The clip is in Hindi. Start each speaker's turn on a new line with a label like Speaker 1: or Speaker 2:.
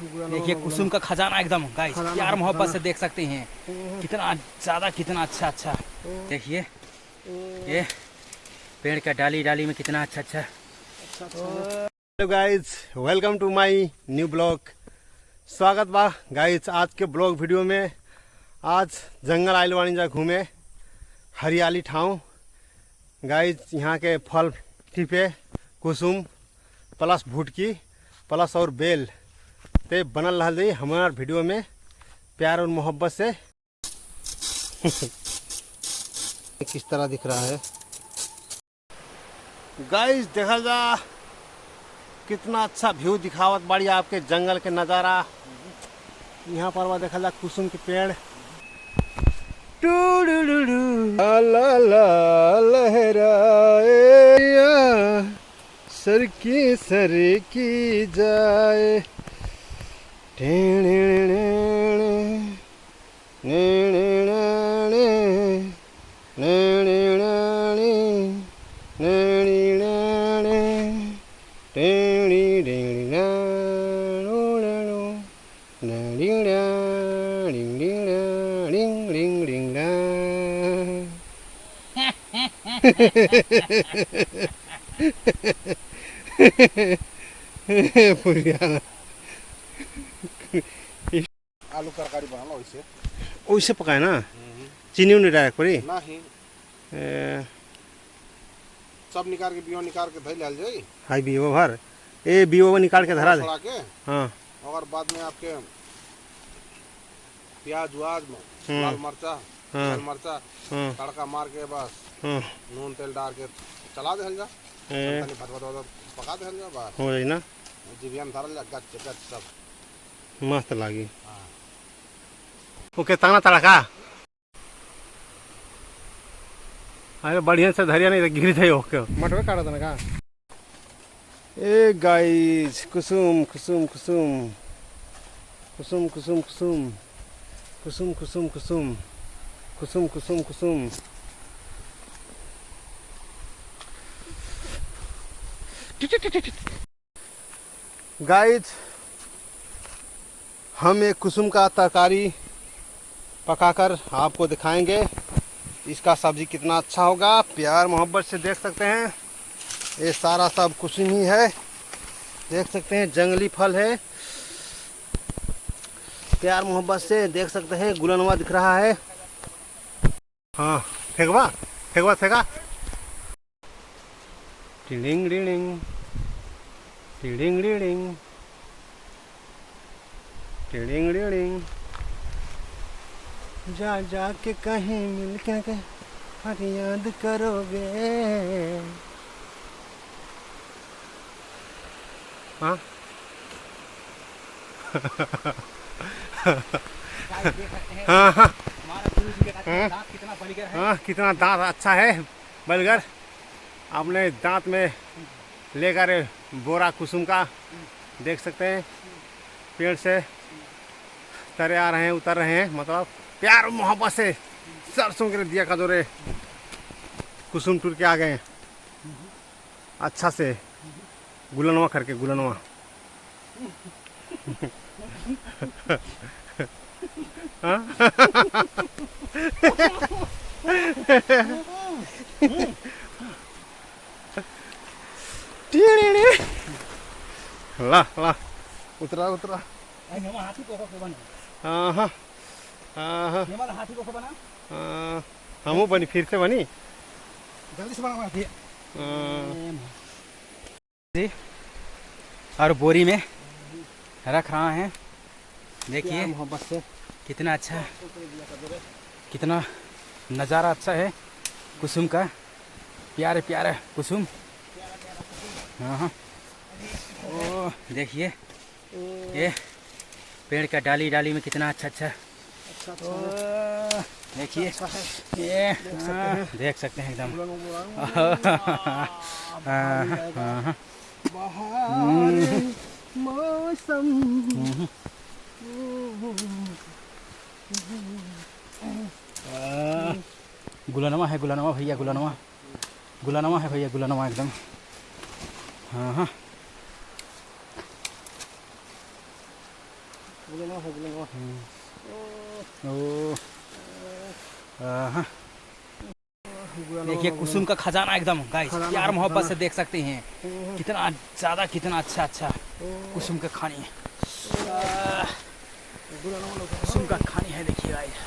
Speaker 1: देखिए कुसुम का खजाना एकदम गाइस, प्यार मोहब्बत से देख सकते हैं कितना ज़्यादा, कितना अच्छा अच्छा। देखिए ये पेड़ का डाली डाली में कितना अच्छा अच्छा।
Speaker 2: Hello guys, welcome to my new blog. स्वागत बा गाइज आज के ब्लॉग वीडियो में। आज जंगल आइल वाणी जा घूमे, हरियाली ठाव गाइज। यहाँ के फल टिपे कुसुम प्लस भुटकी प्लस और बेल ते बनल रहा दी हमारा वीडियो में प्यार और मोहब्बत से। किस तरह दिख रहा है गाइज, देखा जा कितना अच्छा व्यू दिखावत बाड़ी आपके जंगल के नज़ारा। यहाँ पर वह देखा जा कुसुम के पेड़ ला ला लहराए सर की जाए
Speaker 3: आलू तरकारी बनाला वैसे
Speaker 2: वैसे पकाए ना, चीनी उनी डाल करी
Speaker 3: नहीं, सब निकाल के बियो निकाल के धैल लेल जाई।
Speaker 2: हाई बीओ भर ए बीओ निकाल के धरा दे।
Speaker 3: छोड़ा के
Speaker 2: हाँ
Speaker 3: और बाद में आपके प्याज वाज लाल मरचा लाल मरचा तड़का मार के बस नून तेल डाल के चला दे जा, तनी भट पका दे जा, बस
Speaker 2: हो जाए ना,
Speaker 3: जीविया में धरल जा गच गच सब
Speaker 2: मस्त लागी। ओके ताना तड़का अरे बढ़िया से धरिया नहीं तो गिर जाए। ओके मटवे काटा था ना का। ए गाइस कुसुम कुसुम कुसुम कुसुम कुसुम कुसुम कुसुम कुसुम कुसुम कुसुम कुसुम कुसुम। गाइस हम एक कुसुम का तरकारी पकाकर आपको दिखाएंगे। इसका सब्जी कितना अच्छा होगा, प्यार मोहब्बत से देख सकते हैं। ये सारा सब कुसुम ही है, देख सकते हैं जंगली फल है। प्यार मोहब्बत से देख सकते हैं, गुलनवा दिख रहा है। हाँ फेंकवा फेंकवा फेंका टिडिंग डिडिंग टिडिंग डिडिंग टिडिंग डिडिंग। जा जा के कहीं मिल के फरियाद करोगे। हाँ हाँ हाँ हाँ कितना दांत अच्छा है बलगर। अपने दांत में लेकर बोरा कुसुम का देख सकते हैं, पेड़ से तरे आ रहे हैं, उतर रहे हैं। मतलब प्यार और मोहब्बत से सरसों के दिया का दौरे कुसुम टूर के आ गए अच्छा से गुलनवा करके गुलनवा। ला ला उतरा उतरा। हाँ हाँ हाँ हम बनी फिर से बनी
Speaker 1: जल्दी से बना जी। और बोरी में रख रहा है। देखिए
Speaker 2: मोहब्बत से
Speaker 1: कितना अच्छा, कितना नज़ारा अच्छा है कुसुम का। प्यारे प्यारे कुसुम। हाँ हाँ ओ देखिए ये पेड़ का डाली डाली में कितना अच्छा अच्छा। देखिए ये देख सकते हैं एकदम।
Speaker 2: मौसम
Speaker 1: गुलनवा है, गुलनवा भैया, गुलनवा गुलनवा है भैया, गुलनवा एकदम। हाँ हाँ ओ हाँ। देखिए कुसुम का खजाना एकदम गाइस, प्यार मोहब्बत से देख सकते हैं कितना ज़्यादा, कितना अच्छा अच्छा कुसुम का खानी है। कुसुम का खानी है देखिए गाइस।